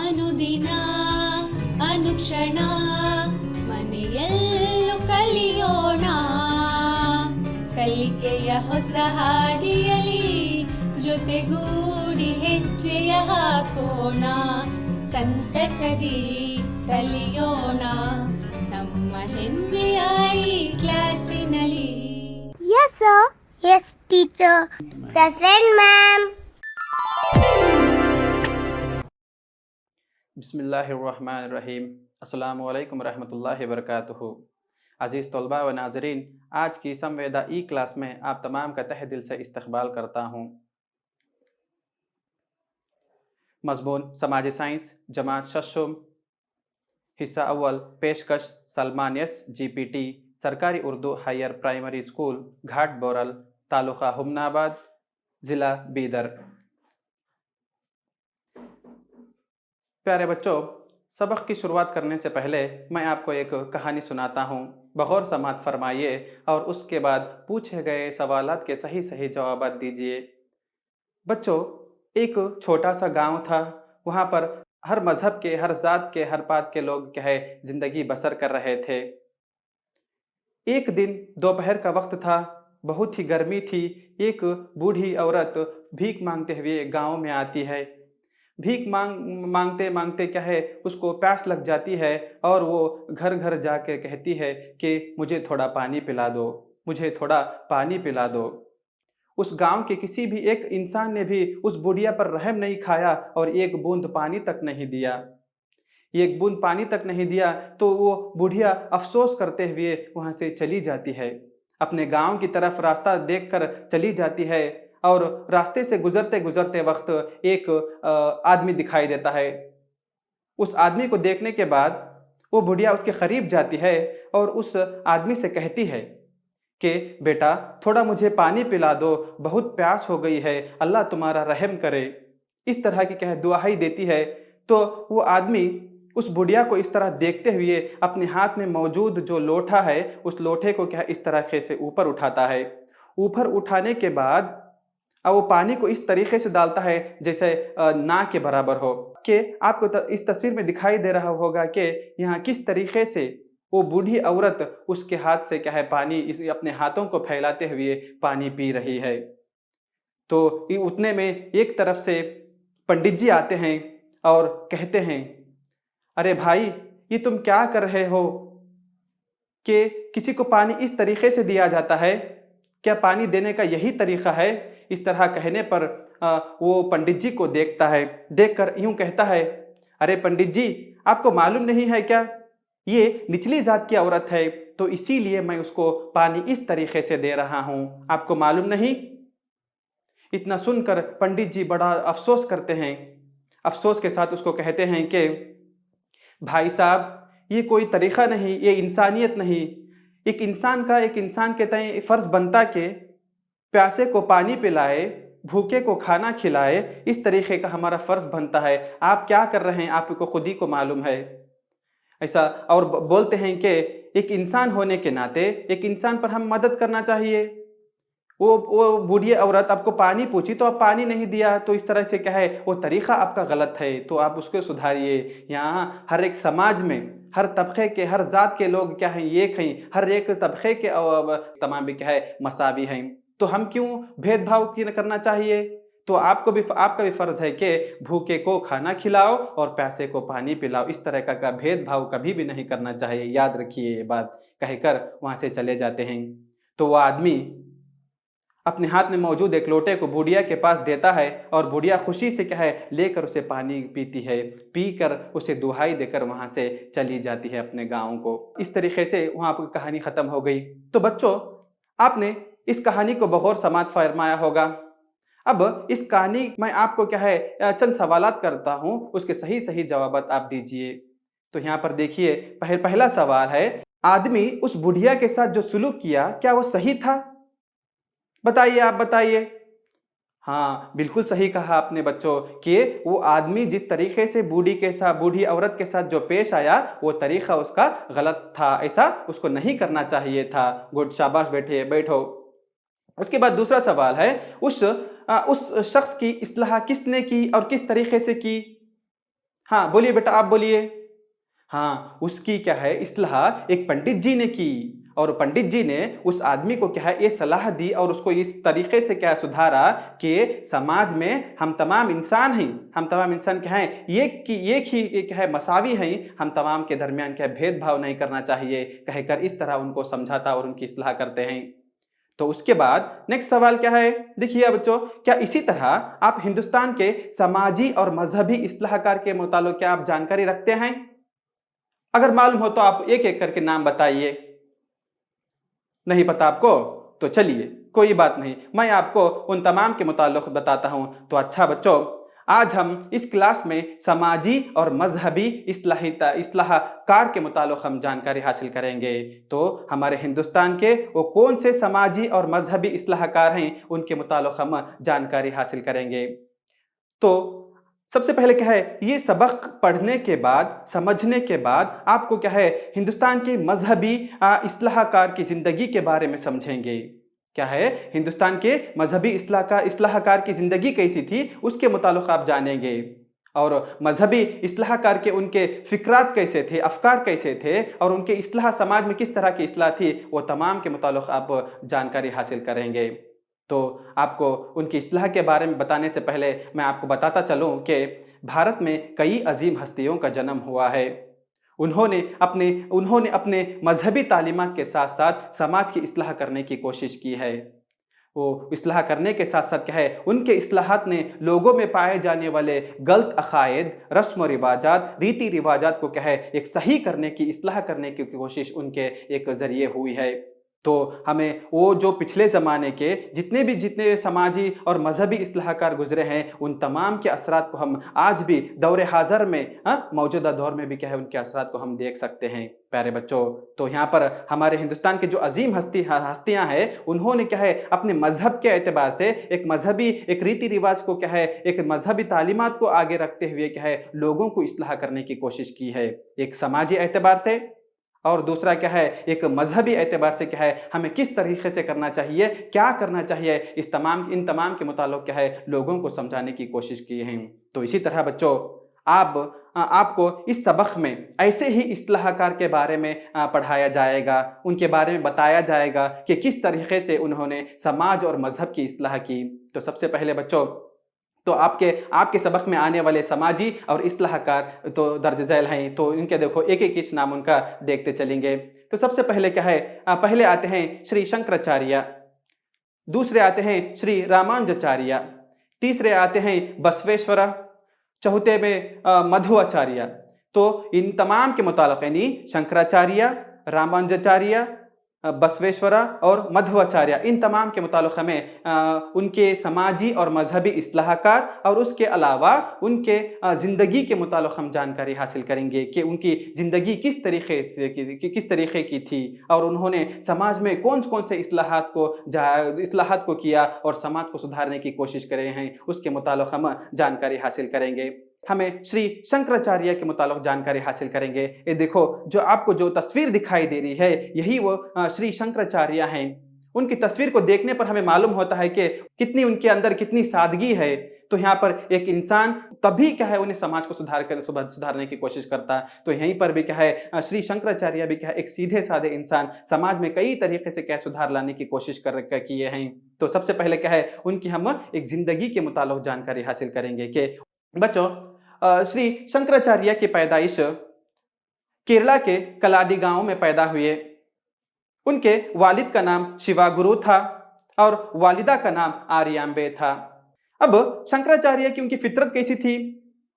ಅನುದಿನ ಅನುಕ್ಷಣ ಮನೆಯಲ್ಲೂ ಕಲಿಯೋಣ ಕಲಿಕೆಯ ಹೊಸ ಹಾದಿಯಲಿ ಜೊತೆಗೂಡಿ ಹೆಜ್ಜೆಯ ಹಾಕೋಣ ಸಂತಸದಿ ಕಲಿಯೋಣ ನಮ್ಮ ಹೆಮ್ಮೆಯ ಈ ಕ್ಲಾಸಿನಲ್ಲಿ. Yes, sir. Yes, teacher. Present, ma'am. बिस्मिल्लाहिर्रहमानिर्रहीम। अस्सलामु अलैकुम रहमतुल्लाहि वबरकातुहू। अज़ीज़ तलबा व नाज़रीन, आज की संवेदा ई क्लास में आप तमाम का तहे दिल से इस्तकबाल करता हूँ। मज़मून समाजी साइंस जमात शशुम, हिस्सा अव्वल, पेशकश सलमान यस GPT, सरकारी उर्दू हायर प्राइमरी स्कूल घाट बोरल, तालुका हुमनाबाद, ज़िला बीदर। प्यारे बच्चों, सबक की शुरुआत करने से पहले मैं आपको एक कहानी सुनाता हूँ। बगौर समात फरमाइए और उसके बाद पूछे गए सवालात के सही सही जवाब दीजिए। बच्चों, एक छोटा सा गांव था। वहाँ पर हर मज़हब के, हर ज़ात के, हर पात के लोग क्या है ज़िंदगी बसर कर रहे थे। एक दिन दोपहर का वक्त था, बहुत ही गर्मी थी। एक बूढ़ी औरत भीख मांगते हुए गांव में आती है। भीख मांगते मांगते क्या है उसको प्यास लग जाती है और वो घर घर जाकर कहती है कि मुझे थोड़ा पानी पिला दो, मुझे थोड़ा पानी पिला दो। उस गांव के किसी भी एक इंसान ने भी उस बुढ़िया पर रहम नहीं खाया और एक बूंद पानी तक नहीं दिया। एक बूंद पानी तक नहीं दिया तो वो बुढ़िया अफसोस करते हुए वहाँ से चली जाती है। अपने गांव की तरफ रास्ता देखकर चली जाती है और रास्ते से गुजरते गुजरते वक्त एक आदमी दिखाई देता है। उस आदमी को देखने के बाद वो बुढ़िया उसके करीब जाती है और उस आदमी से कहती है कि बेटा थोड़ा मुझे पानी पिला दो, बहुत प्यास हो गई है, अल्लाह तुम्हारा रहम करे। इस तरह की कह दुआई देती है। तो वो आदमी उस बुढ़िया को इस तरह देखते हुए अपने हाथ में मौजूद जो लोटा है उस लोटे को क्या इस तरह से ऊपर उठाता है। ऊपर उठाने के बाद अब वो पानी को इस तरीके से डालता है जैसे ना के बराबर हो। कि आपको इस तस्वीर में दिखाई दे रहा होगा कि यहाँ किस तरीके से वो बूढ़ी औरत उसके हाथ से क्या है पानी अपने हाथों को फैलाते हुए पानी पी रही है। तो उतने में एक तरफ से पंडित जी आते हैं और कहते हैं, अरे भाई ये तुम क्या कर रहे हो कि किसी को पानी इस तरीके से दिया जाता है? क्या पानी देने का यही तरीका है? इस तरह कहने पर वो पंडित जी को देखता है, देखकर यूं कहता है, अरे पंडित जी आपको मालूम नहीं है क्या, ये निचली जात की औरत है तो इसीलिए मैं उसको पानी इस तरीके से दे रहा हूँ, आपको मालूम नहीं? इतना सुनकर पंडित जी बड़ा अफसोस करते हैं। अफसोस के साथ उसको कहते हैं कि भाई साहब ये कोई तरीक़ा नहीं, ये इंसानियत नहीं। एक इंसान के तय फ़र्ज़ बनता के प्यासे को पानी पिलाए, भूखे को खाना खिलाए, इस तरीक़े का हमारा फ़र्ज़ बनता है। आप क्या कर रहे हैं आपको खुद ही को मालूम है। ऐसा और बोलते हैं कि एक इंसान होने के नाते एक इंसान पर हम मदद करना चाहिए। वो बूढ़ी औरत आपको पानी पूछी तो आप पानी नहीं दिया, तो इस तरह से क्या है वो तरीक़ा आपका गलत है, तो आप उसको सुधारिए। यहाँ हर एक समाज में हर तबके के, हर ज़ात के लोग क्या हैं एक हैं, हर एक तबके के तमाम भी क्या है मसावी हैं। तो हम क्यों भेदभाव करना चाहिए? तो आपका भी फ़र्ज़ है कि भूखे को खाना खिलाओ और प्यासे को पानी पिलाओ। इस तरह का भेदभाव कभी भी नहीं करना चाहिए, याद रखिए ये बात, कहकर वहाँ से चले जाते हैं। तो वह आदमी अपने हाथ में मौजूद एक लोटे को बुढ़िया के पास देता है और बुढ़िया खुशी से क्या है लेकर उसे पानी पीती है। पीकर उसे दुहाई देकर वहाँ से चली जाती है अपने गाँव को। इस तरीके से वहाँ पर कहानी ख़त्म हो गई। तो बच्चों, आपने इस कहानी को बगौर समात फरमाया होगा। अब इस कहानी में आपको क्या है चंद सवालात करता हूँ, उसके सही सही जवाब आप दीजिए। तो यहाँ पर देखिए, पहला सवाल है, आदमी उस बुढ़िया के साथ जो सुलूक किया क्या वो सही था? बताइए, आप बताइए। हाँ, बिल्कुल सही कहा आपने बच्चों कि वो आदमी जिस तरीके से बूढ़ी औरत के साथ जो पेश आया वो तरीका उसका गलत था, ऐसा उसको नहीं करना चाहिए था। गुड, शाबाश, बैठो। उसके बाद दूसरा सवाल है, उस शख्स की इस्लाह किसने की और किस तरीके से की? हाँ बोलिए बेटा, आप बोलिए। हाँ, उसकी क्या है इस्लाह एक पंडित जी ने की, और पंडित जी ने उस आदमी को क्या है ये सलाह दी और उसको इस तरीके से क्या सुधारा कि समाज में हम तमाम इंसान हैं, हम तमाम इंसान क्या हैं, एक ही क्या है मसावी हैं, हम तमाम के दरमियान क्या है भेदभाव नहीं करना चाहिए कहकर इस तरह उनको समझाता और उनकी इस्लाह करते हैं। तो उसके बाद नेक्स्ट सवाल क्या है, देखिए बच्चों, क्या इसी तरह आप हिंदुस्तान के समाजी और मजहबी इस्लाहकार के मुतालिक क्या आप जानकारी रखते हैं? अगर मालूम हो तो आप एक एक करके नाम बताइए। नहीं पता आपको? तो चलिए कोई बात नहीं, मैं आपको उन तमाम के मुताल्लिक़ बताता हूं। तो अच्छा बच्चों, आज हम इस क्लास में समाजी और मजहबी इस्लाहकार के मुताल्लिक़ हम जानकारी हासिल करेंगे। तो हमारे हिंदुस्तान के वो कौन से समाजी और मजहबी इस्लाहकार हैं, उनके मुताल्लिक़ हम जानकारी हासिल करेंगे। तो सबसे पहले क्या है, ये सबक पढ़ने के बाद, समझने के बाद आपको क्या है हिंदुस्तान के मजहबी इस्लाहकार की ज़िंदगी के बारे में समझेंगे। क्या है, हिंदुस्तान के मजहबी इस्लाहकार की ज़िंदगी कैसी थी उसके मुताल्लिक़ आप जानेंगे, और मजहबी इस्लाहकार के उनके फ़िक्रात कैसे थे, अफ़कार कैसे थे, और उनके इस्लाह समाज में किस तरह की इस्लाह थी, वो तमाम के मुताल्लिक़ आप जानकारी हासिल करेंगे। तो आपको उनकी इस्लाह के बारे में बताने से पहले मैं आपको बताता चलूँ कि भारत में कई अजीम हस्तियों का जन्म हुआ है। उन्होंने अपने मजहबी तालीमात के साथ साथ समाज की इस्लाह करने की कोशिश की है। वो इस्लाह करने के साथ साथ क्या है, उनके इस्लाहात ने लोगों में पाए जाने वाले गलत अकायद, रस्म रिवाजात, रीति रिवाजात को क्या है एक सही करने की, इस्लाह करने की कोशिश उनके एक ज़रिए हुई है। तो हमें वो जो पिछले ज़माने के जितने समाजी और मजहबी इस्लाहकार गुजरे हैं, उन तमाम के असरात को हम आज भी दौर हाज़र में मौजूदा दौर में भी क्या है उनके असरात को हम देख सकते हैं प्यारे बच्चों। तो यहाँ पर हमारे हिंदुस्तान के जो अजीम हस्तियाँ हैं, उन्होंने क्या है अपने मजहब के एतबार से एक मजहबी एक रीति रिवाज को क्या है एक मजहबी तालीमात को आगे रखते हुए क्या है लोगों को इस्लाह करने की कोशिश की है, एक समाजी एतबार से, और दूसरा क्या है एक मजहबी एतबार से क्या है हमें किस तरीके से करना चाहिए, क्या करना चाहिए, इन तमाम के मुताल्लिक़ क्या है लोगों को समझाने की कोशिश की है। तो इसी तरह बच्चों आपको इस सबक में ऐसे ही इस्लाहकार के बारे में पढ़ाया जाएगा, उनके बारे में बताया जाएगा कि किस तरीके से उन्होंने समाज और मजहब की इस्लाह की। तो सबसे पहले बच्चों, तो आपके सबक में आने वाले समाजी और इस्लाहकार तो दर्ज झैल हैं, तो इनके देखो एक एक नाम उनका देखते चलेंगे। तो सबसे पहले क्या है, पहले आते हैं श्री शंकराचार्य, दूसरे आते हैं श्री रामानुजाचार्य, तीसरे आते हैं बसवेश्वरा, चौथे में मध्वाचार्य। तो इन तमाम के मुतालिक यानी शंकराचार्य, रामानुजाचार्य, बसवेश्वरा और मध्वाचार्य, इन तमाम के मुताल्लिक़ हमें उनके समाजी और मजहबी इस्लाहकार और उसके अलावा उनके ज़िंदगी के मुताल्लिक़ हम जानकारी हासिल करेंगे कि उनकी ज़िंदगी किस तरीक़े की थी, और उन्होंने समाज में कौन कौन से इस्लाहात को किया और समाज को सुधारने की कोशिश करे हैं, उसके मुताल्लिक़ हम जानकारी हासिल करेंगे। हमें श्री शंकराचार्य के मुताल्लिक़ जानकारी हासिल करेंगे। ये देखो जो आपको जो तस्वीर दिखाई दे रही है, यही वो श्री शंकराचार्य हैं। उनकी तस्वीर को देखने पर हमें मालूम होता है कि कितनी उनके अंदर कितनी सादगी है। तो यहाँ पर एक इंसान तभी क्या है उन्हें समाज को सुधारने की कोशिश करता है। तो यहीं पर भी क्या है श्री शंकराचार्य भी क्या है एक सीधे साधे इंसान समाज में कई तरीके से क्या सुधार लाने की कोशिश किए हैं। तो सबसे पहले क्या है उनकी हम एक ज़िंदगी के मुताल्लिक़ जानकारी हासिल करेंगे कि बच्चों श्री शंकराचार्य की पैदाइश केरला के कलाडी गांव में पैदा हुए। उनके वालिद का नाम शिवागुरु था और वालिदा का नाम आर्यांबे था। अब शंकराचार्य की उनकी फितरत कैसी थी,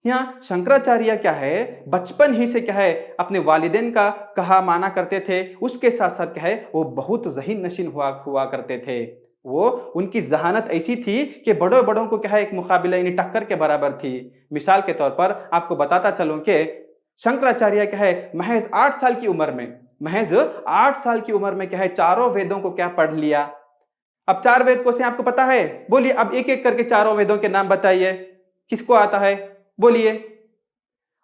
यहाँ शंकराचार्य क्या है बचपन ही से क्या है अपने वालिदैन का कहा माना करते थे। उसके साथ साथ क्या है वो बहुत ज़हीन नशीन हुआ करते थे। वो उनकी जहानत ऐसी थी कि बड़ों को क्या है एक मुकाबला यानी टक्कर के बराबर थी। मिसाल के तौर पर आपको बताता चलूं कि शंकराचार्य क्या है महज 8 साल की उम्र में क्या है चारों वेदों को क्या पढ़ लिया। अब 4 वेद को से आपको पता है, बोलिए अब एक एक करके चारों वेदों के नाम बताइए, किसको आता है बोलिए।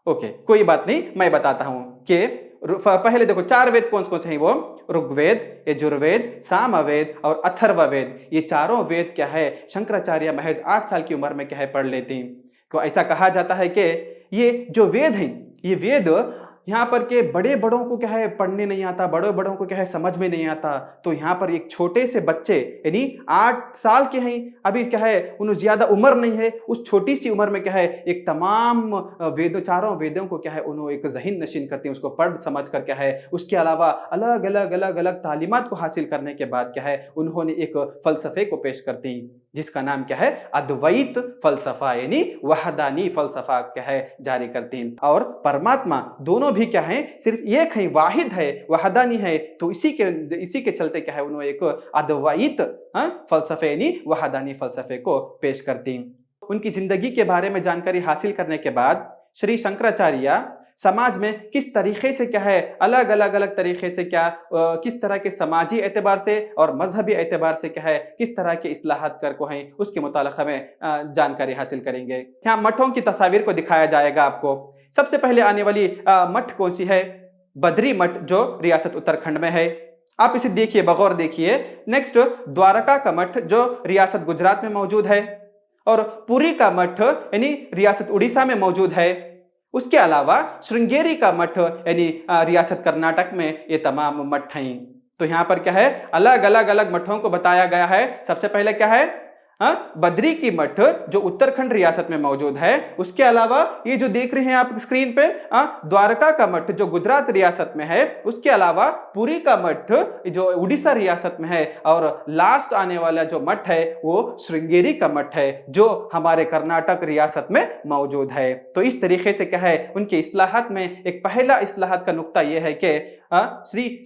ओके कोई बात नहीं, मैं बताता हूं कि पहले देखो 4 वेद कौन कौन से हैं, वो ऋग्वेद, यजुर्वेद, सामवेद और अथर्ववेद। ये चारों वेद क्या है शंकराचार्य महज 8 साल की उम्र में क्या है पढ़ लेते हैं। तो ऐसा कहा जाता है कि ये जो वेद हैं, ये वेद यहाँ पर के बड़े बड़ों को क्या है पढ़ने नहीं आता, बड़े बड़ों को क्या है समझ में नहीं आता। तो यहाँ पर एक छोटे से बच्चे यानी 8 साल के हैं, अभी क्या है उन्हें ज्यादा उम्र नहीं है, उस छोटी सी उम्र में क्या है एक तमाम वेदों, चारों वेदों को क्या है उन्होंने एक ज़हन नशीन करते हैं, उसको पढ़ समझ कर क्या है उसके अलावा अलग अलग अलग अलग तालीमात को हासिल करने के बाद क्या है उन्होंने एक फ़लसफ़े को पेश करती हैं जिसका नाम क्या है अद्वैत फ़लसफ़ा यानी वहदानी फ़लसफ़ा क्या है जारी करती हैं। और परमात्मा दोनों भी क्या है सिर्फ एक है, वाहिद है, वहदानी है। तो इसी के चलते क्या है उन्होंने एक अद्वैत फ़लसफ़े यानी वहदानी फ़लसफ़े को पेश करती हैं। उनकी ज़िंदगी के बारे में जानकारी हासिल करने के बाद श्री शंकराचार्य समाज में किस तरीके से क्या है अलग अलग अलग तरीके से क्या किस तरह के समाजी एतबार से और मजहबी एतबार से क्या है किस तरह के इस्लाहात कर को हैं उसके मुतालिक हमें जानकारी हासिल करेंगे। यहाँ मठों की तस्वीर को दिखाया जाएगा आपको। सबसे पहले आने वाली मठ कौन सी है? बद्री मठ जो रियासत उत्तराखंड में है, आप इसे देखिए, बगौर देखिए। नेक्स्ट द्वारका का मठ जो रियासत गुजरात में मौजूद है, और पुरी का मठ यानी रियासत उड़ीसा में मौजूद है। उसके अलावा श्रृंगेरी का मठ यानी रियासत कर्नाटक में ये तमाम मठ हैं। तो यहाँ पर क्या है अलग अलग अलग मठों को बताया गया है। सबसे पहले क्या है बद्री की मठ जो उत्तराखंड रियासत में मौजूद है। उसके अलावा ये जो देख रहे हैं आप स्क्रीन पे द्वारका का मठ जो गुजरात रियासत में है। उसके अलावा पुरी का मठ जो उड़ीसा रियासत में है, और लास्ट आने वाला जो मठ है वो श्रृंगेरी का मठ है जो हमारे कर्नाटक रियासत में मौजूद है। तो इस तरीके से क्या है उनके इस्लाहात में एक पहला इस्लाहात का नुक्ता यह है कि श्री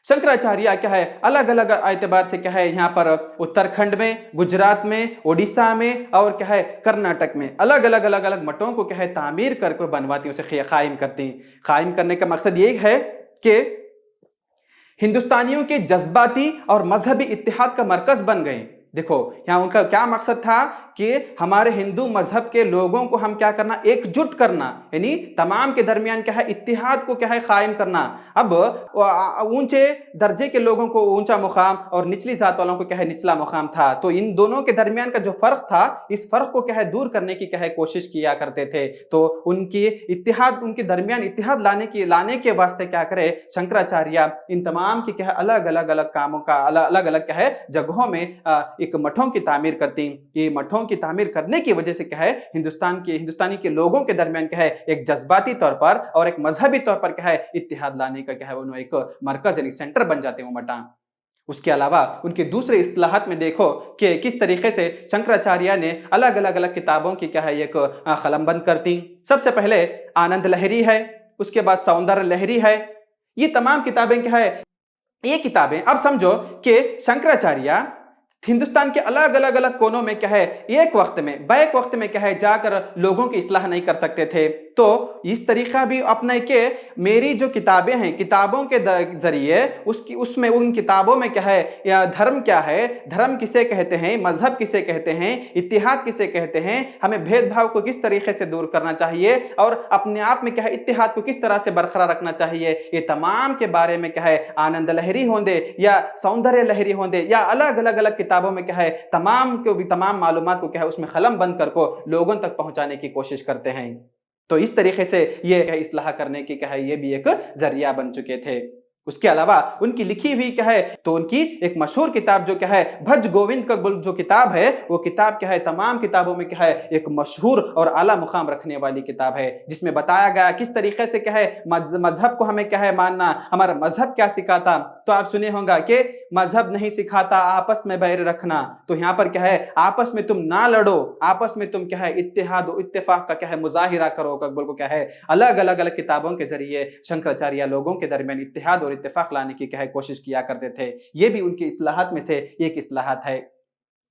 शंकराचार्य क्या है अलग अलग एतबार से क्या है यहाँ पर उत्तराखंड में, गुजरात में, ओडिशा में और क्या है कर्नाटक में अलग अलग अलग अलग मठों को क्या है तामीर करके बनवाती, उसे कायम करती। कायम करने का मकसद ये है कि हिंदुस्तानियों के जज्बाती और मजहबी इत्तेहाद का मरकज बन गए। देखो यहाँ उनका क्या मकसद था कि हमारे हिंदू मजहब के लोगों को हम क्या करना, एकजुट करना, यानी तमाम के दरमियान क्या है इत्तिहाद को क्या है कायम करना। अब ऊंचे दर्जे के लोगों को ऊंचा मुकाम और निचली जात वालों को क्या है निचला मुकाम था। तो इन दोनों के दरमियान का जो फर्क था, इस फर्क को क्या है दूर करने की क्या है कोशिश किया करते थे। तो उनके दरमियान इत्तिहाद लाने के वास्ते क्या करे शंकराचार्य इन तमाम की क्या है अलग अलग अलग कामों का अलग अलग क्या है जगहों में एक मठों की तामीर करती। ये मठों की तामीर करने की वजह से क्या है हिंदुस्तानी के लोगों के दरमियान क्या है एक जज्बाती तौर पर और एक मजहबी तौर पर क्या है इत्तिहाद लाने का क्या है उन्होंने एक मरकज यानी सेंटर बन जाते हैं वो मठा। उसके अलावा उनके दूसरे इस्लाहात में देखो कि किस तरीके से शंकराचार्य ने अलग अलग अलग किताबों की क्या है एक कलमबंद करती। सबसे पहले आनंद लहरी है, उसके बाद सौंदर्य लहरी है। ये तमाम किताबें क्या है, ये किताबें अब समझो कि शंकराचार्य हिंदुस्तान के अलग अलग अलग कोनों में क्या है एक वक्त में बैक वक्त में क्या है जाकर लोगों की इस्लाह नहीं कर सकते थे। तो इस तरीका भी अपने के मेरी जो किताबें हैं, किताबों के जरिए उसमें उन किताबों में क्या है या धर्म क्या है, धर्म किसे कहते हैं, मजहब किसे कहते हैं, इत्तिहाद किसे कहते हैं, हमें भेदभाव को किस तरीके से दूर करना चाहिए और अपने आप में क्या है इत्तिहाद को किस तरह से बरकरार रखना चाहिए, ये तमाम के बारे में क्या है आनंद लहरी होंदे या सौंदर्य लहरी होंदे या अलग अलग अलग किताबों में क्या है तमाम मालूमात को क्या है उसमें कलम बंद कर को लोगों तक पहुंचाने की कोशिश करते हैं। तो इस तरीके से ये इस्लाह करने की क्या है ये भी एक जरिया बन चुके थे। उसके अलावा उनकी लिखी हुई क्या है तो उनकी एक मशहूर किताब जो क्या है भज गोविंद का जो किताब है वो किताब क्या है तमाम किताबों में क्या है एक मशहूर और आला मुकाम रखने वाली किताब है, जिसमें बताया गया किस तरीके से क्या है मजहब को हमें क्या है मानना, हमारा मजहब क्या सिखाता। तो आप सुने होंगे कि मजहब नहीं सिखाता आपस में बैर रखना। तो यहाँ पर क्या है आपस में तुम ना लड़ो, आपस में तुम क्या है इत्तेहाद और इत्तेफाक का क्या है मुजाहिरा करो। अकबर को क्या है अलग अलग अलग किताबों के जरिए शंकराचार्य लोगों के दरमियान इत्तेहाद और इत्तेफाक लाने की क्या है कोशिश किया करते थे। ये भी उनकी इस्लाहात में से एक इस्लाहात है।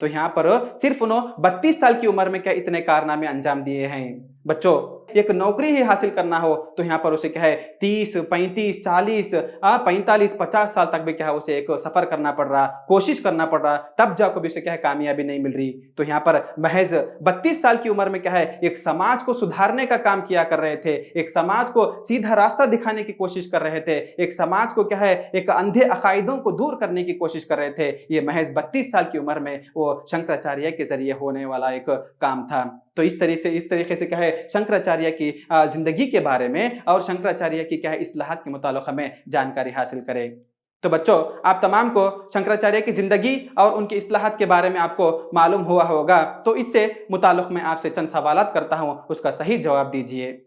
तो यहाँ पर सिर्फ उन्होंने 32 साल की उम्र में क्या इतने कारनामे अंजाम दिए हैं। बच्चों एक नौकरी ही हासिल करना हो तो यहाँ पर उसे क्या है 30, 35, 40, 45, 50 साल तक भी क्या है उसे एक सफर करना पड़ रहा, कोशिश करना पड़ रहा, तब जाकर भी उसे क्या है कामयाबी नहीं मिल रही। तो यहाँ पर महज 32 साल की उम्र में क्या है एक समाज को सुधारने का काम किया कर रहे थे, एक समाज को सीधा रास्ता दिखाने की कोशिश कर रहे थे, एक समाज को क्या है एक अंधे अकायदों को दूर करने की कोशिश कर रहे थे। ये महज 32 साल की उम्र में वो शंकराचार्य के जरिए होने वाला एक काम था। तो इस तरीके से क्या है शंकराचार्य की जिंदगी के बारे में और शंकराचार्य की क्या है इस्लाहात के मुतालिक हमें जानकारी हासिल करें। तो बच्चों, आप तमाम को शंकराचार्य की जिंदगी और उनकी इस्लाहात के बारे में आपको मालूम हुआ होगा, तो इससे मुताल्लिक़ मैं आपसे चंद सवालात करता हूं, उसका सही जवाब दीजिए।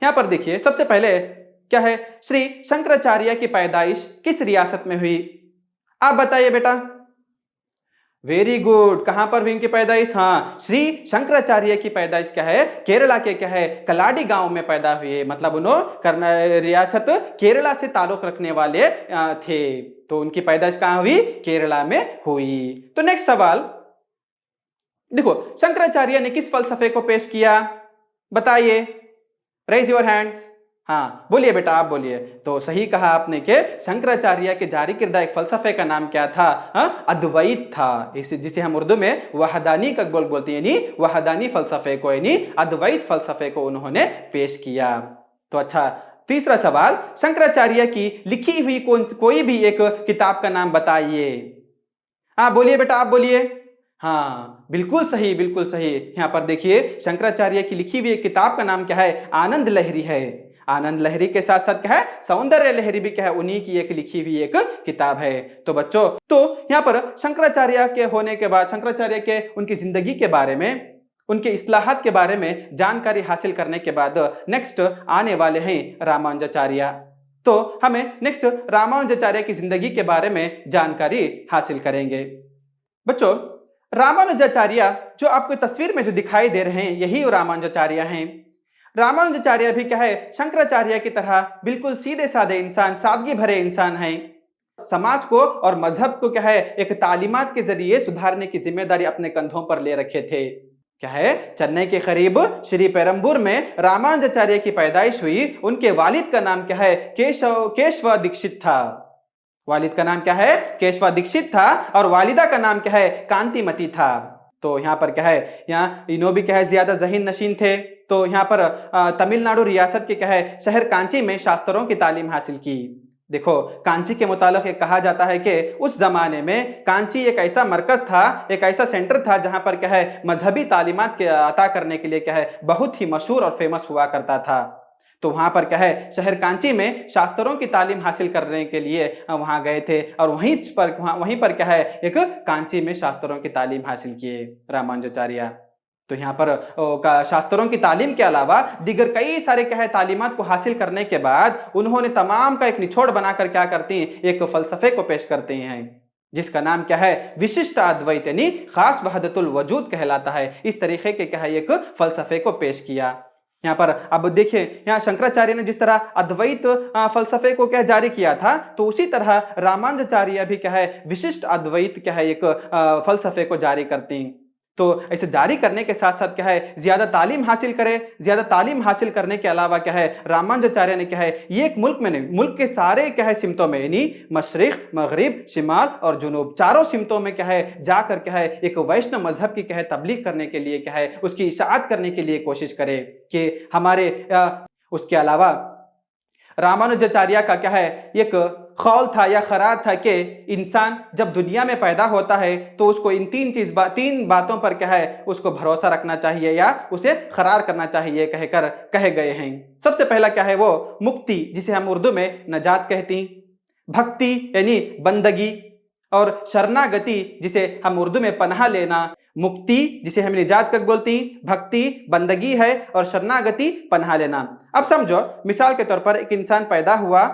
यहाँ पर देखिए, सबसे पहले क्या है, श्री शंकराचार्य की पैदाइश किस रियासत में हुई? आप बताइए बेटा। वेरी गुड, कहां पर हुई इनकी पैदाइश? हाँ, श्री शंकराचार्य की पैदाइश क्या है, केरला के क्या है कलाडी गांव में पैदा हुए। मतलब उन्होंने रियासत केरला से ताल्लुक रखने वाले थे, तो उनकी पैदाइश कहां हुई? केरला में हुई। तो नेक्स्ट सवाल देखो, शंकराचार्य ने किस फलसफे को पेश किया? बताइए, रेज योर हैंड्स। हाँ बोलिए बेटा, आप बोलिए। तो सही कहा आपने कि शंकराचार्य के जारी किरदा एक फलसफे का नाम क्या था? अद्वैत था। इसे जिसे हम उर्दू में वहदानी का बोलते हैं, यानी वहदानी फलसफे को, यानी अद्वैत फलसफे को उन्होंने पेश किया। तो अच्छा, तीसरा सवाल, शंकराचार्य की लिखी हुई कोई भी एक किताब का नाम बताइए। हाँ बोलिए बेटा, आप बोलिए। हाँ बिल्कुल सही, बिल्कुल सही। यहाँ पर देखिए, शंकराचार्य की लिखी हुई एक किताब का नाम क्या है? आनंद लहरी है। आनंद लहरी के साथ साथ क्या है, सौंदर्य लहरी भी क्या है, उन्हीं की एक लिखी हुई एक किताब है। तो बच्चों, तो यहाँ पर शंकराचार्य के होने के बाद, शंकराचार्य के उनकी जिंदगी के बारे में, उनके इस्लाहात के बारे में जानकारी हासिल करने के बाद नेक्स्ट आने वाले हैं रामानुजाचार्य। तो हमें नेक्स्ट रामानुजाचार्य की जिंदगी के बारे में जानकारी हासिल करेंगे। बच्चों, रामानुजाचार्य जो आपको तस्वीर में जो दिखाई दे रहे हैं, यही रामानुजाचार्य हैं। रामानुजाचार्य भी क्या है, शंकराचार्य की तरह बिल्कुल सीधे साधे इंसान, सादगी भरे इंसान हैं। समाज को और मजहब को क्या है, एक तालीमात के जरिए सुधारने की जिम्मेदारी अपने कंधों पर ले रखे थे। क्या है, चेन्नई के करीब श्री पेरम्बूर में रामानुजाचार्य की पैदाइश हुई। उनके वालिद का नाम क्या है? केशव दीक्षित था। वालिद का नाम क्या है? केशव दीक्षित था। और वालिदा का नाम क्या है? कांतिमती था। तो यहाँ पर क्या है, यहाँ इन्हों भी क्या है ज्यादा जहीन नशीन थे। तो यहाँ पर तमिलनाडु रियासत के क्या है शहर कांची में शास्त्रों की तालीम हासिल की। देखो, कांची के मुतालिक ये कहा जाता है कि उस जमाने में कांची एक ऐसा मरकज था, एक ऐसा सेंटर था जहां पर क्या है मजहबी तालीमात के अता करने के लिए क्या है बहुत ही मशहूर और फेमस हुआ करता था। तो वहां पर क्या है, शहर कांची में शास्त्रों की तालीम हासिल करने के लिए वहां गए थे, और वहीं पर क्या है एक कांची में शास्त्रों की तालीम हासिल किए रामानुजाचार्य। तो यहाँ पर शास्त्रों की तालीम के अलावा दीगर कई सारे क्या है तालीमात को हासिल करने के बाद उन्होंने तमाम का एक निचोड़ बनाकर क्या करती हैं, एक फलसफे को पेश करते हैं, जिसका नाम क्या है विशिष्ट अद्वैत, यानी खास वहदतुल वजूद कहलाता है। इस तरीके के क्या है एक फलसफे को पेश किया। यहाँ पर अब देखिए, यहाँ शंकराचार्य ने जिस तरह अद्वैत फलसफे को क्या जारी किया था, तो उसी तरह रामानुजाचार्य भी क्या है विशिष्ट अद्वैत क्या है एक फलसफे को जारी करती। तो ऐसे जारी करने के साथ साथ क्या है ज्यादा तालीम हासिल करे। ज्यादा तालीम हासिल करने के अलावा क्या है रामानुजाचार्य ने क्या है ये एक मुल्क में नहीं, मुल्क के सारे क्या है सिमतों में, यानी मशरिक, मगरिब, शिमाल और जुनूब, चारों सिमतों में क्या है जाकर क्या है एक वैष्णव मजहब की क्या है तबलीग करने के लिए क्या है उसकी इशाअत करने के लिए कोशिश करे कि हमारे उसके अलावा रामानुजाचार्य का क्या है एक खौल था या करार था कि इंसान जब दुनिया में पैदा होता है तो उसको इन तीन बातों पर क्या है उसको भरोसा रखना चाहिए या उसे करार करना चाहिए कहकर कहे गए हैं। सबसे पहला क्या है वो मुक्ति, जिसे हम उर्दू में नजात कहती, भक्ति यानी बंदगी, और शरणागति जिसे हम उर्दू में पनाह लेना। मुक्ति जिसे हम निजात का बोलती, भक्ति बंदगी है और शरणागति पनाह लेना। अब समझो, मिसाल के तौर पर एक इंसान पैदा हुआ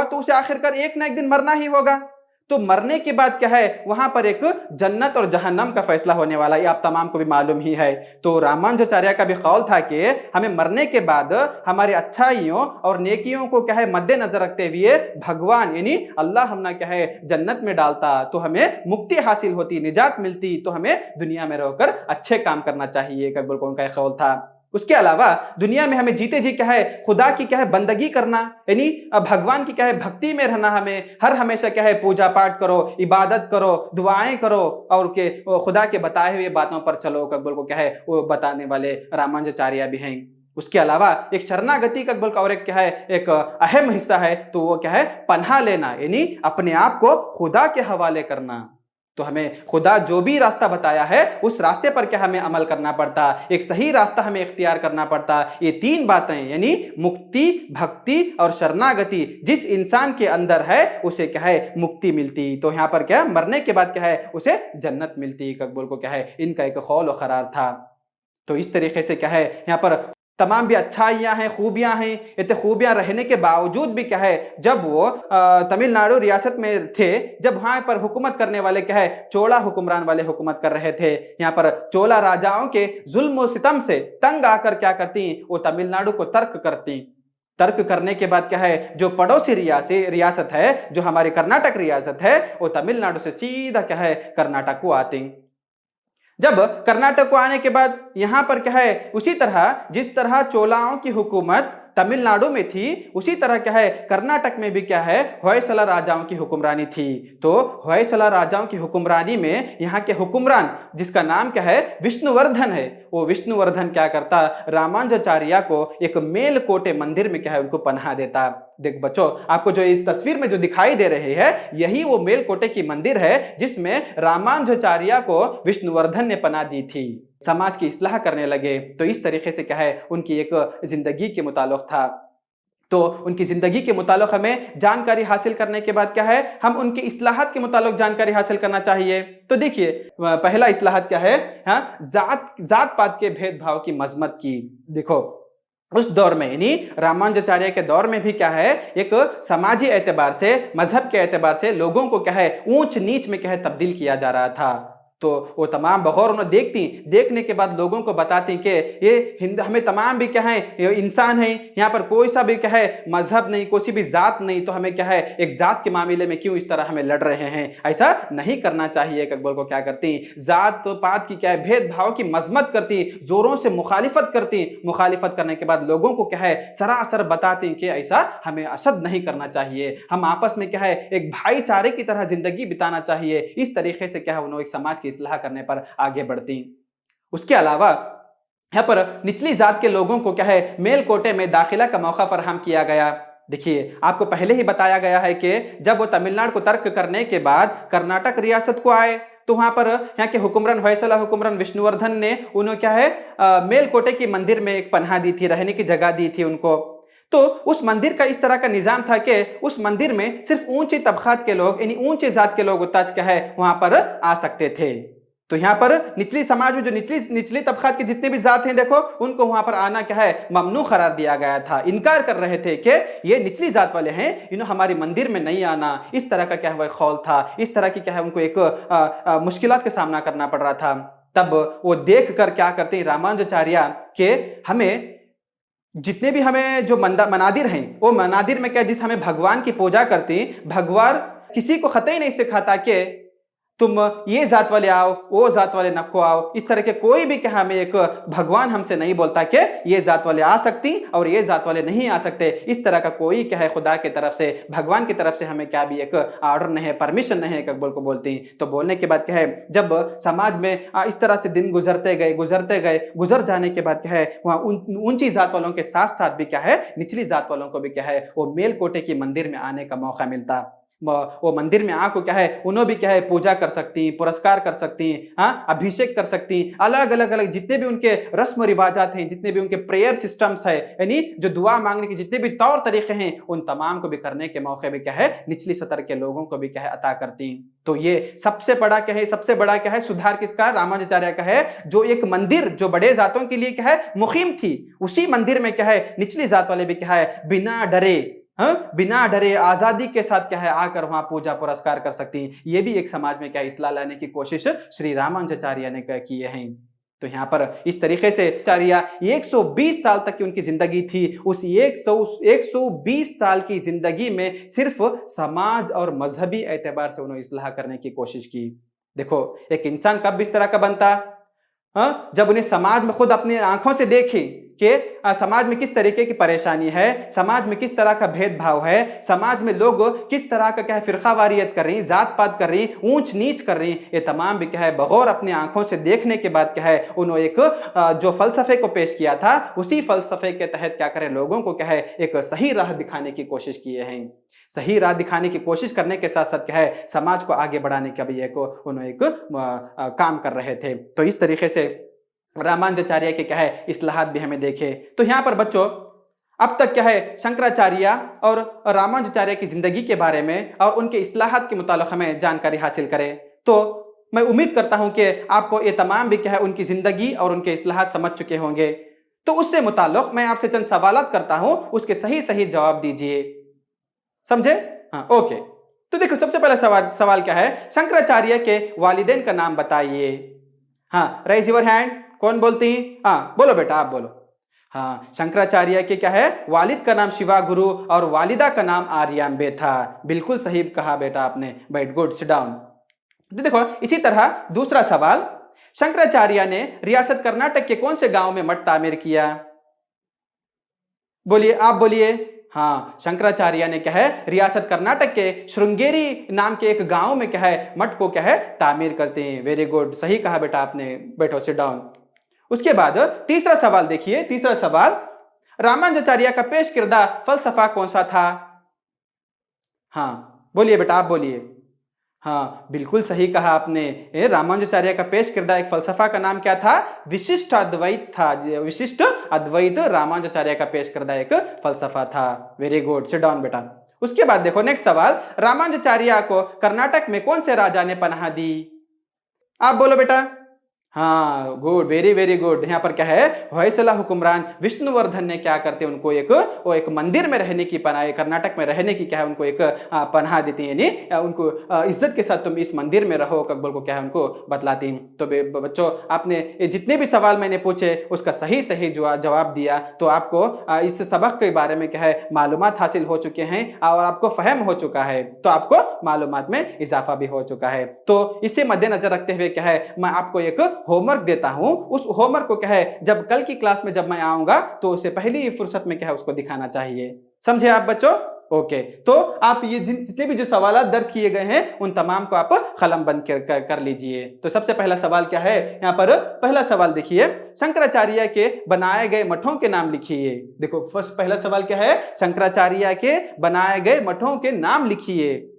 तो उसे आखिरकार एक ना एक दिन मरना ही होगा। तो मरने के बाद क्या है वहां पर एक जन्नत और जहन्नम का फैसला होने वाला है, ये आप तमाम को भी मालूम ही है। तो रामानुजाचार्य का भी कौल था कि हमें मरने के बाद हमारे अच्छाइयों और नेकियों को क्या है मद्देनजर रखते हुए भगवान यानी अल्लाह हमना क्या है जन्नत में डालता तो हमें मुक्ति हासिल होती, निजात मिलती, तो हमें दुनिया में रहकर अच्छे काम करना चाहिए, कबीर को उनका कौल था। उसके अलावा दुनिया में हमें जीते जी क्या है खुदा की क्या है बंदगी करना, यानी भगवान की क्या है भक्ति में रहना। हमें हर हमेशा क्या है पूजा पाठ करो, इबादत करो, दुआएं करो और के खुदा के बताए हुए बातों पर चलो, कबीर को क्या है वो बताने वाले रामानुजाचार्य भी हैं। उसके अलावा एक शरणागति का बल्कि और एक क्या है एक अहम हिस्सा है, तो वो क्या है पनाह लेना, यानी अपने आप को खुदा के हवाले करना। तो हमें खुदा जो भी रास्ता बताया है उस रास्ते पर क्या हमें अमल करना पड़ता, एक सही रास्ता हमें इख्तियार करना पड़ता। ये तीन बातें यानी मुक्ति, भक्ति और शरणागति जिस इंसान के अंदर है उसे क्या है मुक्ति मिलती, तो यहाँ पर क्या मरने के बाद क्या है उसे जन्नत मिलती। ककबुल को क्या है इनका एक कौल व करार था। तो इस तरीके से क्या है यहाँ पर तमाम भी अच्छाइयाँ हैं, खूबियाँ हैं। इतने खूबियाँ रहने के बावजूद भी क्या है जब वो तमिलनाडु रियासत में थे, जब वहाँ पर हुकूमत करने वाले क्या है चोला हुक्मरान वाले हुकूमत कर रहे थे, यहाँ पर चोला राजाओं के जुल्म और सितम से तंग आकर क्या करती वो तमिलनाडु को तर्क करती। तर्क करने के बाद क्या है जो पड़ोसी रियासत है, जो हमारी कर्नाटक रियासत है, वो तमिलनाडु से सीधा क्या है कर्नाटक को आती। जब कर्नाटक को आने के बाद यहाँ पर क्या है उसी तरह जिस तरह चोलाओं की हुकूमत तमिलनाडु में थी उसी तरह क्या है कर्नाटक में भी क्या है होयसला राजाओं की हुक्मरानी थी। तो होयसला राजाओं की हुक्मरानी में यहाँ के हुक्मरान जिसका नाम क्या है विष्णुवर्धन है, वो विष्णुवर्धन क्या करता रामानुजाचार्य को एक मेलकोटे मंदिर में क्या है उनको पनाह देता। देख बच्चों आपको जो इस तस्वीर में जो दिखाई दे रहे हैं यही वो मेलकोटे की मंदिर है जिसमें रामानुजाचार्य को विष्णुवर्धन ने पनाह दी थी। समाज की इस्लाह करने लगे, तो इस तरीके से क्या है उनकी एक जिंदगी के मुताल्लिक़ था। तो उनकी ज़िंदगी के मुताल्लिक़ हमें जानकारी हासिल करने के बाद क्या है हम उनकी इस्लाहत के मुताल्लिक़ जानकारी हासिल करना चाहिए। तो देखिए पहला इस्लाहत क्या है, हाँ जात पात के भेदभाव की मजम्मत की। देखो उस दौर में यानी रामानुजाचार्य के दौर में भी क्या है एक समाजी एतबार से मजहब के एतबार से लोगों को क्या है ऊंच नीच में क्या है तब्दील किया जा रहा था। तो वो तमाम बगौर उन्हें देखने के बाद लोगों को बताती कि ये हमें तमाम भी क्या है ये इंसान है, यहाँ पर कोई सा भी क्या है मजहब नहीं, कोई सी भी जात नहीं, तो हमें क्या है एक जात के मामले में क्यों इस तरह हमें लड़ रहे हैं, ऐसा नहीं करना चाहिए। अकबर को क्या करती जात पात की क्या है भेदभाव की मजम्मत करती, जोरों से मुखालिफत करती। मुखालिफत करने के बाद लोगों को क्या है सरासर बताती कि ऐसा हमें अशद नहीं करना चाहिए, हम आपस में क्या है एक भाईचारे की तरह जिंदगी बिताना चाहिए। इस तरीके से क्या है उन्होंने एक समाज की इस्लाह करने पर आगे बढ़ती। उसके अलावा यहाँ पर निचली जात के लोगों को क्या है मेलकोटे में दाखिला का मौका फराहम किया गया। देखिए आपको पहले ही बताया गया है कि जब वो तमिलनाडु को तर्क करने के बाद कर्नाटक रियासत को आए तो वहां पर यहाँ के हुक्मरान होयसला हुक्मरान विष्णुवर्धन ने उन्होंने क्या है मेलकोटे की मंदिर में एक पनाह दी थी, रहने की जगह दी थी उनको। तो उस मंदिर का इस तरह का निजाम था कि उस मंदिर में सिर्फ ऊंचे तबकात के लोग यानी ऊंचे जात के लोग उताज क्या है वहां पर आ सकते थे। तो यहाँ पर निचली समाज में जो निचली तबकात के जितने भी जात हैं देखो उनको वहां पर आना क्या है ममनू करार दिया गया था। इनकार कर रहे थे कि ये निचली जात वाले हैं, इन्होंने हमारी मंदिर में नहीं आना। इस तरह का क्या है वह खौल था, इस तरह की क्या है उनको एक मुश्किलात का सामना करना पड़ रहा था। तब वो देख कर क्या करते हैं रामानुजाचार्य के हमें जितने भी हमें जो मनादिर हैं वो मनादिर में क्या जिस हमें भगवान की पूजा करती, भगवान किसी को खतई नहीं सिखाता कि तुम ये जात वाले आओ वो जात वाले नको आओ। इस तरह के कोई भी क्या हमें एक भगवान हमसे नहीं बोलता कि ये जात वाले आ सकती और ये जात वाले नहीं आ सकते। इस तरह का कोई क्या है खुदा की तरफ से भगवान की तरफ से हमें क्या भी एक ऑर्डर नहीं है, परमिशन नहीं है अकबर को बोलती। तो बोलने के बाद क्या है जब समाज में इस तरह से दिन गुजरते गए गुजर जाने के बाद क्या है वहाँ ऊंची जात वालों के साथ साथ भी क्या है निचली जात वालों को भी क्या है वो मेलकोटे की मंदिर में आने का मौका मिलता। वो मंदिर में आको क्या है उन्होंने भी क्या है पूजा कर सकती, पुरस्कार कर सकती, हाँ अभिषेक कर सकती, अलग अलग जितने भी उनके रस्म रिवाजात हैं, जितने भी उनके प्रेयर सिस्टम्स है यानी जो दुआ मांगने के जितने भी तौर तरीके हैं उन तमाम को भी करने के मौके भी क्या है निचली सतर के लोगों को भी क्या है अता करती। तो ये सबसे बड़ा क्या है सुधार किसका रामानुजाचार्य का है, जो एक मंदिर जो बड़े जातों के लिए क्या है मुखीम थी, उसी मंदिर में क्या है निचली जात वाले भी क्या है बिना डरे आजादी के साथ क्या है आकर वहां पूजा पुरस्कार कर सकती। ये भी एक समाज में क्या है इस्लाह लाने की कोशिश श्री रामानुजाचार्य ने किए हैं। तो यहाँ पर इस तरीके से आचार्य 120 साल तक की उनकी जिंदगी थी। उस 120 साल की जिंदगी में सिर्फ समाज और मजहबी एतबार से उन्होंने इस्लाह करने की कोशिश की। देखो एक इंसान कब इस तरह का बनता, जब उन्हें समाज में खुद अपनी आंखों से देखे कि समाज में किस तरीके की परेशानी है, समाज में किस तरह का भेदभाव है, समाज में लोग किस तरह का क्या है फिरकावारियत कर रही, जात पात कर रही, ऊंच नीच कर रही, ये तमाम भी क्या है बगौर अपनी आंखों से देखने के बाद क्या है उन्होंने एक जो फलसफे को पेश किया था, उसी फलसफे के तहत क्या करें लोगों को क्या है एक सही राह दिखाने की कोशिश किए हैं। सही राह दिखाने की कोशिश करने के साथ साथ क्या है समाज को आगे बढ़ाने का भी उन्होंने एक काम कर रहे थे। तो इस तरीके से रामानुजाचार्य के क्या है इस्लाहात भी हमें देखे। तो यहाँ पर बच्चों अब तक क्या है शंकराचार्य और रामानुजाचार्य की जिंदगी के बारे में और उनके इस्लाहात के मुताल्लिक़ हमें जानकारी हासिल करें। तो मैं उम्मीद करता हूं कि आपको ये तमाम भी क्या है उनकी जिंदगी और उनके इस्लाहात समझ चुके होंगे। तो उससे मुताल्लिक़ मैं आपसे चंद सवालात करता हूं, उसके सही सही जवाब दीजिए। समझे? हाँ, ओके। तो देखो सबसे पहला सवाल क्या है, शंकराचार्य के वालिदैन का नाम बताइए। हाँ, राइज योर हैंड। कौन बोलती? हाँ बोलो बेटा, आप बोलो। हाँ, शंकराचार्य के क्या है वालिद का नाम शिवा गुरु और वालिदा का नाम आर्यांबे था। बिल्कुल सही कहा बेटा आपने। Very good, sit down. तो देखो इसी तरह दूसरा सवाल, शंकराचार्य ने रियासत कर्नाटक के कौन से गांव में मठ तामीर किया? बोलिए, आप बोलिए। हाँ, शंकराचार्य ने क्या है रियासत कर्नाटक के श्रृंगेरी नाम के एक गांव में क्या है मठ को क्या है तामीर करते हैं। वेरी गुड, सही कहा बेटा आपने। बैठो, सिट डाउन। उसके बाद तीसरा सवाल देखिए। तीसरा सवाल, रामानुजाचार्य का पेश किरदा फलसफा कौन सा था? हाँ बोलिए बेटा, आप बोलिए। हाँ बिल्कुल सही कहा आपने। रामानुजाचार्य का पेश किरदा एक फलसफा का नाम क्या था? विशिष्ट अद्वैत था। विशिष्ट अद्वैत रामानुजाचार्य का पेश किरदा एक फलसफा था। वेरी गुड, सिट डाउन बेटा। उसके बाद देखो नेक्स्ट सवाल, रामानुजाचार्य को कर्नाटक में कौन से राजा ने पनाह दी? आप बोलो बेटा। हाँ गुड, वेरी वेरी गुड। यहाँ पर क्या है होयसला हुक्मरान विष्णुवर्धन ने क्या करते उनको एक मंदिर में रहने की पनाह, कर्नाटक में रहने की क्या है उनको एक पनाह देती, यानी उनको इज्जत के साथ तुम इस मंदिर में रहो अकबर को क्या है उनको बतलाती। तो बच्चों आपने जितने भी सवाल मैंने पूछे उसका सही सही जवाब दिया, तो आपको इस सबक के बारे में क्या है मालूमात हासिल हो चुके हैं और आपको फहम हो चुका है, तो आपको मालूमात में इजाफा भी हो चुका है। तो इसे मद्देनजर रखते हुए क्या है मैं आपको एक होमवर्क देता हूं। उस होमवर्क को क्या है जब कल की क्लास में जब मैं आऊंगा तो उससे पहली फुर्सत में क्या है उसको दिखाना चाहिए। समझे आप बच्चों? ओके। तो आप ये जितने भी जो सवाल दर्ज किए गए हैं उन तमाम को आप कलम बंद कर लीजिए। तो सबसे पहला सवाल क्या है, यहाँ पर पहला सवाल देखिए, शंकराचार्य के बनाए गए मठों के नाम लिखिए। देखो फर्स्ट पहला सवाल क्या है, शंकराचार्य के बनाए गए मठों के नाम लिखिए।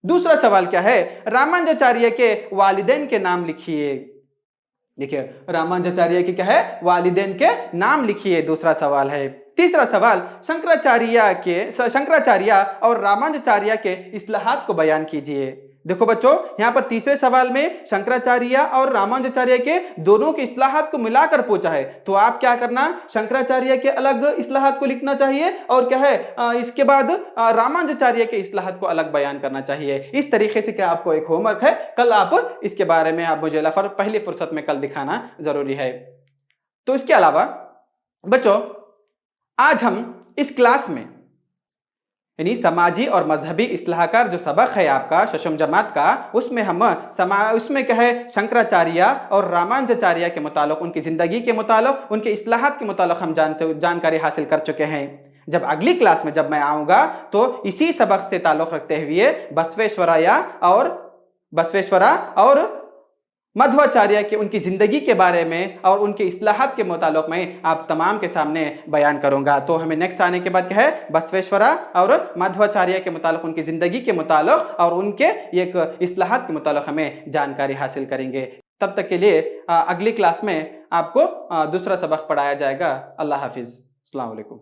दूसरा सवाल क्या है, रामानुजाचार्य के वालिदैन के नाम लिखिए। देखिए रामानुजाचार्य के क्या है वालिदैन के नाम लिखिए, दूसरा सवाल है। तीसरा सवाल, शंकराचार्य और रामानुजाचार्य के इस्लाहात को बयान कीजिए। देखो बच्चों यहाँ पर तीसरे सवाल में शंकराचार्य और रामानुजाचार्य के दोनों के इस्लाहात को मिलाकर पूछा है, तो आप क्या करना शंकराचार्य के अलग इस्लाहात को लिखना चाहिए और क्या है इसके बाद रामानुजाचार्य के इस्लाहात को अलग बयान करना चाहिए। इस तरीके से क्या आपको एक होमवर्क है, कल आप इसके बारे में आप मुझे पहली फुर्सत में कल दिखाना जरूरी है। तो इसके अलावा बच्चों आज हम इस क्लास में यानी समाजी और मजहबी इस्लाहकार जो सबक है आपका शशम जमात का, उसमें क्या है शंकराचार्य और रामानुजाचार्य के मुतालिक उनकी ज़िंदगी के मुतालिक उनके इस्लाहात के मुतालिक हम जानकारी हासिल कर चुके हैं। जब अगली क्लास में जब मैं आऊँगा तो इसी सबक से ताल्लुक़ रखते हुए बसवेश्वरा और मध्वाचार्य के उनकी ज़िंदगी के बारे में और उनके इस्लाहात के मुतालिक मैं आप तमाम के सामने बयान करूंगा। तो हमें नेक्स्ट आने के बाद क्या है बसवेश्वरा और मध्वाचार्य के मुतालिक उनकी ज़िंदगी के मुतालिक और उनके एक इस्लाहात के मुतालिक हमें जानकारी हासिल करेंगे। तब तक के लिए अगली क्लास में आपको दूसरा सबक पढ़ाया जाएगा। अल्लाह हाफिज़। अस्सलाम वालेकुम।